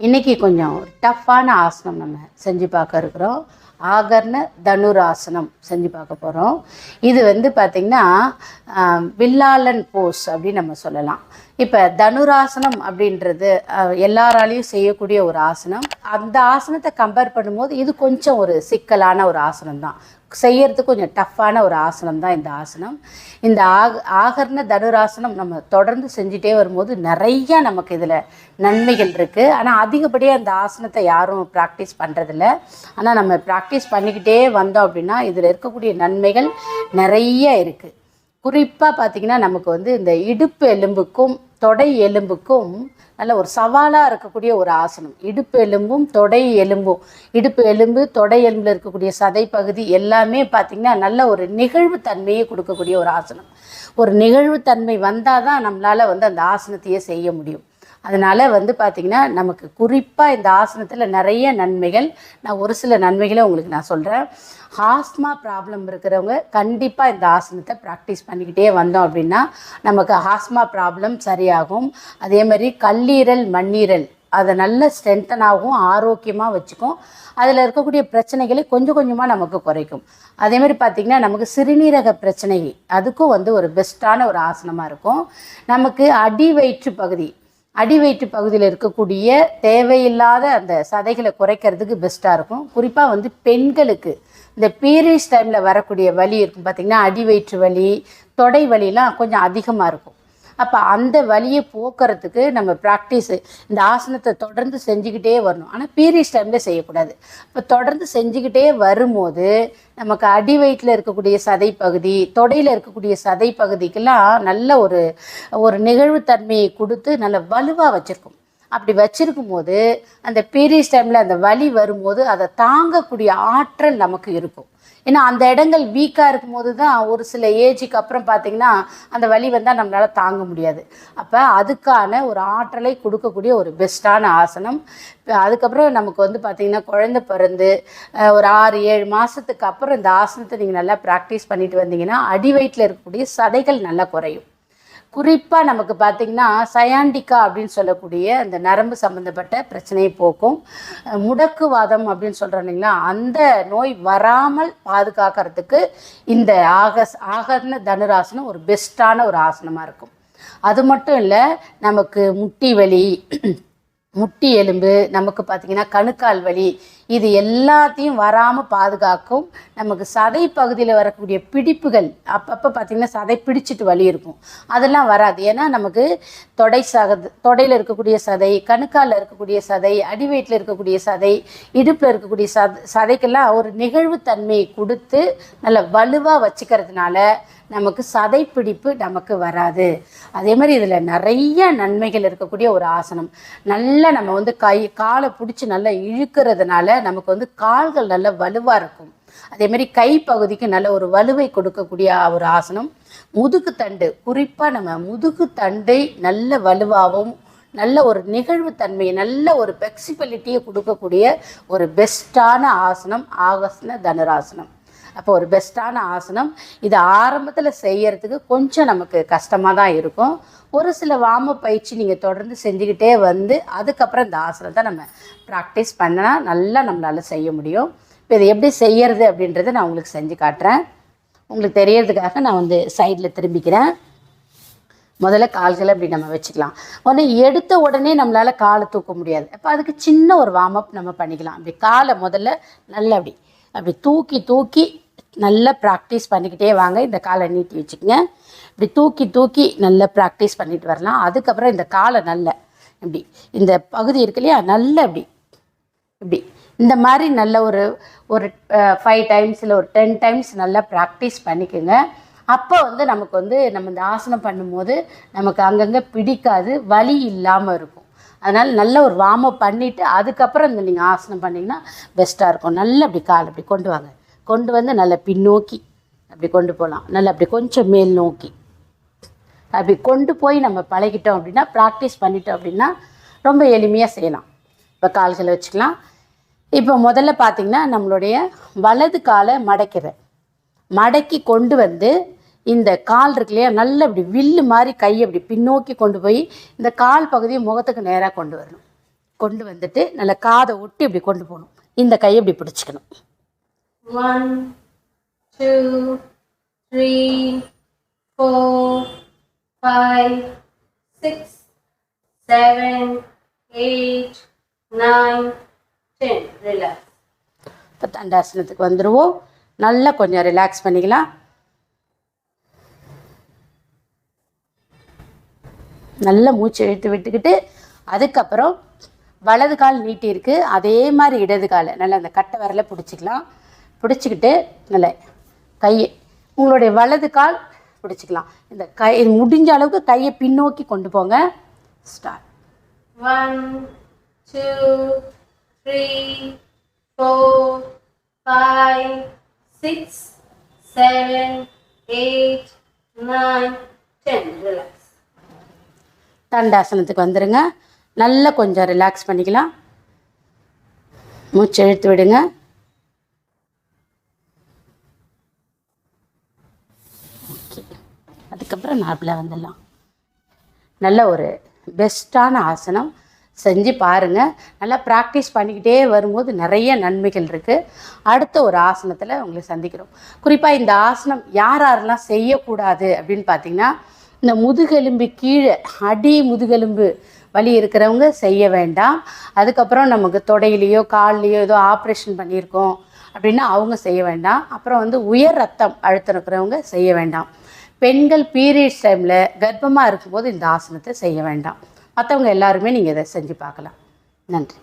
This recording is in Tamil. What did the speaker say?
இன்றைக்கி கொஞ்சம் டஃப்பான ஆசனம் நம்ம செஞ்சு பார்க்க இருக்கிறோம். ஆகர்ண தனுராசனம் செஞ்சு பார்க்க போகிறோம். இது பார்த்திங்கன்னா வில்லாளன் போஸ் அப்படின்னு நம்ம சொல்லலாம். இப்போ தனுராசனம் அப்படின்றது எல்லாராலையும் செய்யக்கூடிய ஒரு ஆசனம். அந்த ஆசனத்தை கம்பேர் பண்ணும்போது இது கொஞ்சம் ஒரு சிக்கலான ஒரு ஆசனம் தான், செய்யறதுக்கு கொஞ்சம் டஃப்பான ஒரு ஆசனம் தான் இந்த ஆசனம். இந்த ஆகர்ண தனுராசனம் நம்ம தொடர்ந்து செஞ்சுட்டே வரும்போது நிறையா நமக்கு இதில் நன்மைகள் இருக்குது. ஆனால் அதிகப்படியாக இந்த ஆசனத்தை யாரும் ப்ராக்டிஸ் பண்ணுறதில்ல. ஆனால் நம்ம ப்ராக்டிஸ் பண்ணிக்கிட்டே வந்தோம் அப்படின்னா இதில் இருக்கக்கூடிய நன்மைகள் நிறைய இருக்குது. குறிப்பாக பார்த்திங்கன்னா நமக்கு இந்த இடுப்பு எலும்புக்கும் தொடை எலும்புக்கும் நல்ல ஒரு சவாலாக இருக்கக்கூடிய ஒரு ஆசனம். இடுப்பு எலும்பும் தொடை எலும்பும், இடுப்பு எலும்பு தொடை எலும்பில் இருக்கக்கூடிய சதை பகுதி எல்லாமே பார்த்திங்கன்னா நல்ல ஒரு நிகழ்வு தன்மையை கொடுக்கக்கூடிய ஒரு ஆசனம். ஒரு நிகழ்வு தன்மை வந்தால் தான் நம்மளால் அந்த ஆசனத்தையே செய்ய முடியும். அதனால் பார்த்திங்கன்னா நமக்கு குறிப்பாக இந்த ஆசனத்தில் நிறைய நன்மைகள். நான் ஒரு சில நன்மைகளை உங்களுக்கு நான் சொல்கிறேன். ஆஸ்மா ப்ராப்ளம் இருக்கிறவங்க கண்டிப்பாக இந்த ஆசனத்தை ப்ராக்டிஸ் பண்ணிக்கிட்டே வந்தோம் அப்படின்னா நமக்கு ஆஸ்மா ப்ராப்ளம் சரியாகும். அதே மாதிரி கல்லீரல் மண்ணீரல் அதை நல்ல ஸ்ட்ரென்த்தனாகவும் ஆரோக்கியமாக வச்சுக்கும். அதில் இருக்கக்கூடிய பிரச்சனைகளை கொஞ்சம் கொஞ்சமாக நமக்கு குறைக்கும். அதேமாதிரி பார்த்திங்கன்னா நமக்கு சிறுநீரக பிரச்சனை அதுக்கும் ஒரு பெஸ்ட்டான ஒரு ஆசனமாக இருக்கும். நமக்கு அடி வயிற்று பகுதியில் இருக்கக்கூடிய தேவையில்லாத அந்த சதைகளை குறைக்கிறதுக்கு பெஸ்ட்டாக இருக்கும். குறிப்பாக பெண்களுக்கு இந்த பீரியட்ஸ் டைமில் வரக்கூடிய வலி இருக்கும் பார்த்திங்கன்னா, அடி வயிற்று வலி, தொடை வலிலாம் கொஞ்சம் அதிகமாக இருக்கும். அப்போ அந்த வலியை போக்குறதுக்கு நம்ம ப்ராக்டிஸு இந்த ஆசனத்தை தொடர்ந்து செஞ்சுக்கிட்டே வரணும். ஆனால் பீரியட்ஸ் டைமில் செய்யக்கூடாது. இப்போ தொடர்ந்து செஞ்சுக்கிட்டே வரும்போது நமக்கு அடி வயிற்றில் இருக்கக்கூடிய சதைப்பகுதி, தொடையில் இருக்கக்கூடிய சதைப்பகுதிக்கெல்லாம் நல்ல ஒரு நிகழ்வுத்தன்மையை கொடுத்து நல்ல வலுவாக வச்சுருக்கும். அப்படி வச்சுருக்கும் போது அந்த பீரியட்ஸ் டைமில் அந்த வலி வரும்போது அதை தாங்கக்கூடிய ஆற்றல் நமக்கு இருக்கும். ஏன்னா அந்த இடங்கள் வீக்காக இருக்கும்போது தான் ஒரு சில ஏஜுக்கு அப்புறம் பார்த்திங்கன்னா அந்த வலி வந்தால் நம்மளால் தாங்க முடியாது. அப்போ அதுக்கான ஒரு ஆற்றலை கொடுக்கக்கூடிய ஒரு பெஸ்ட்டான ஆசனம். அதுக்கப்புறம் நமக்கு பார்த்திங்கன்னா குழந்தை பிறந்து ஒரு 6-7 மாதத்துக்கு அப்புறம் இந்த ஆசனத்தை நீங்கள் நல்லா ப்ராக்டிஸ் பண்ணிட்டு வந்தீங்கன்னா அடி வயிற்றில் இருக்கக்கூடிய சதைகள் நல்லா குறையும். குறிப்பாக நமக்கு பார்த்திங்கன்னா சயாண்டிக்கா அப்படின்னு சொல்லக்கூடிய அந்த நரம்பு சம்மந்தப்பட்ட பிரச்சனையை போக்கும். முடக்குவாதம் அப்படின்னு சொல்கிறோம் இல்லைங்களா, அந்த நோய் வராமல் பாதுகாக்கிறதுக்கு இந்த ஆகர்ண தனுராசனம் ஒரு பெஸ்ட்டான ஒரு ஆசனமாக இருக்கும். அது மட்டும் இல்லை, நமக்கு முட்டி வலி, முட்டி எலும்பு, நமக்கு பார்த்திங்கன்னா கணுக்கால் வலி, இது எல்லாத்தையும் வராமல் பாதுகாக்கும். நமக்கு சதை பகுதியில் வரக்கூடிய பிடிப்புகள் அப்பப்போ பார்த்திங்கன்னா சதை பிடிச்சிட்டு வலி இருக்கும், அதெல்லாம் வராது. ஏன்னா நமக்கு தொடையில் இருக்கக்கூடிய சதை, கணுக்காலில் இருக்கக்கூடிய சதை, அடி வயிற்றில் இருக்கக்கூடிய சதை, இடுப்பில் இருக்கக்கூடிய சதைக்கெல்லாம் ஒரு நிகழ்வுத்தன்மையை கொடுத்து நல்ல வலுவாக வச்சுக்கிறதுனால நமக்கு சதைப்பிடிப்பு நமக்கு வராது. அதே மாதிரி இதில் நிறைய நன்மைகள் இருக்கக்கூடிய ஒரு ஆசனம். நல்லா நம்ம காலை பிடிச்சி நல்லா இழுக்கிறதுனால நமக்கு கால்கள் நல்ல வலுவாக இருக்கும். அதே மாதிரி கை பகுதிக்கு நல்ல ஒரு வலுவை கொடுக்கக்கூடிய ஒரு ஆசனம். முதுகுத்தண்டு, குறிப்பாக நம்ம முதுகுத்தண்டை நல்ல வலுவாகவும் நல்ல ஒரு நிகழ்வுத்தன்மையை, நல்ல ஒரு ஃப்ளெக்சிபிலிட்டியை கொடுக்கக்கூடிய ஒரு பெஸ்ட்டான ஆசனம் ஆகர்ண தனுராசனம். அப்போ ஒரு பெஸ்ட்டான ஆசனம். இது ஆரம்பத்தில் செய்யறதுக்கு கொஞ்சம் நமக்கு கஷ்டமாக தான் இருக்கும். ஒரு சில வார்ம் பயிற்சி நீங்கள் தொடர்ந்து செஞ்சுக்கிட்டே அதுக்கப்புறம் இந்த ஆசனத்தை நம்ம ப்ராக்டிஸ் பண்ணால் நல்லா நம்மளால் செய்ய முடியும். இப்போ இதை எப்படி செய்யறது அப்படின்றத நான் உங்களுக்கு செஞ்சு காட்டுறேன். உங்களுக்கு தெரியறதுக்காக நான் சைடில் திரும்பிக்கிறேன். முதல்ல கால்களை அப்படி நம்ம வச்சுக்கலாம். எடுத்த உடனே நம்மளால் காலை தூக்க முடியாது. அப்போ அதுக்கு சின்ன ஒரு வார்ம் அப் நம்ம பண்ணிக்கலாம். அப்படி காலை முதல்ல நல்லா அப்படி தூக்கி நல்லா ப்ராக்டிஸ் பண்ணிக்கிட்டே வாங்க. இந்த காலை நீட்டி வச்சுக்கோங்க. இப்படி தூக்கி நல்லா ப்ராக்டிஸ் பண்ணிட்டு வரலாம். அதுக்கப்புறம் இந்த காலை நல்லா இப்படி இந்த பகுதி இருக்கு இல்லையா, நல்லா இப்படி இந்த மாதிரி நல்ல ஒரு 5 டைம்ஸ் இல்லை ஒரு 10 டைம்ஸ் நல்லா ப்ராக்டிஸ் பண்ணிக்கோங்க. அப்போ நமக்கு நம்ம இந்த ஆசனம் பண்ணும்போது நமக்கு அங்கங்கே பிடிக்காது, வலி இல்லாமல் இருக்கும். அதனால் நல்ல ஒரு வார்ம் அப் பண்ணிவிட்டு அதுக்கப்புறம் நீங்கள் ஆசனம் பண்ணிங்கன்னா பெஸ்ட்டாக இருக்கும். நல்லா அப்படி கால் அப்படி கொண்டு நல்லா பின்னோக்கி அப்படி கொண்டு போகலாம். நல்லா அப்படி கொஞ்சம் மேல் நோக்கி அப்படி கொண்டு போய் நம்ம பழகிட்டோம் அப்படின்னா, ப்ராக்டிஸ் பண்ணிட்டோம் அப்படின்னா ரொம்ப எளிமையாக செய்யலாம். இப்போ கால்களை வச்சுக்கலாம். இப்போ முதல்ல பார்த்திங்கன்னா நம்மளுடைய வலது காலை மடக்கி கொண்டு இந்த கால் இருக்கு இல்லையா, நல்லா இப்படி வில்லு மாதிரி கையை அப்படி பின்னோக்கி கொண்டு போய் இந்த கால் பகுதியை முகத்துக்கு நேராக கொண்டு வரணும். கொண்டு வந்துட்டு நல்லா காதை ஒட்டி இப்படி கொண்டு போகணும். இந்த கையை இப்படி பிடிச்சிக்கணும். 1 2 3 4 5 6 7 8 9 10. ரிலாக்ஸ். இப்போ தண்டாசனத்துக்கு வந்துடுவோம். நல்லா கொஞ்சம் ரிலாக்ஸ் பண்ணிக்கலாம். நல்லா மூச்சு இழுத்து விட்டுக்கிட்டு அதுக்கப்புறம் வலது கால் நீட்டி இருக்குது, அதே மாதிரி இடது காலை நல்லா அந்த கட்டை விரலை பிடிச்சிக்கலாம். பிடிச்சிக்கிட்டு நல்லா கையை உங்களுடைய வலது கால் பிடிச்சிக்கலாம். இந்த கை முடிஞ்ச அளவுக்கு கையை பின்னோக்கி கொண்டு போங்க. ஸ்டார்ட். 1 2 3 4 5 6 7 8 9 10. ரிலாக்ஸ். தண்டாசனத்துக்கு வந்துடுங்க. நல்லா கொஞ்சம் ரிலாக்ஸ் பண்ணிக்கலாம். மூச்சு இழுத்து விடுங்க. ஓகே, அதுக்கப்புறம் நார்மலாக வந்துடலாம். நல்ல ஒரு பெஸ்ட்டான ஆசனம் செஞ்சு பாருங்கள். நல்லா ப்ராக்டிஸ் பண்ணிக்கிட்டே வரும்போது நிறைய நன்மைகள் இருக்குது. அடுத்த ஒரு ஆசனத்தில் உங்களை சந்திக்கிறோம். குறிப்பாக இந்த ஆசனம் யாரெல்லாம் செய்யக்கூடாது அப்படின்னு பார்த்தீங்கன்னா, இந்த முதுகெலும்பு கீழே அடி முதுகெலும்பு வலி இருக்கிறவங்க செய்ய வேண்டாம். அதுக்கப்புறம் நமக்கு தொடையிலையோ கால்லையோ ஏதோ ஆப்ரேஷன் பண்ணியிருக்கோம் அப்படின்னா அவங்க செய்ய வேண்டாம். அப்புறம் வந்து உயர் ரத்தம் அழுத்தம் இருக்கிறவங்க செய்ய வேண்டாம். பெண்கள் பீரியட்ஸ் டைமில் கர்ப்பமாக இருக்கும்போது இந்த ஆசனத்தை செய்ய வேண்டாம். மற்றவங்க எல்லாருமே நீங்கள் இதை செஞ்சு பார்க்கலாம். நன்றி.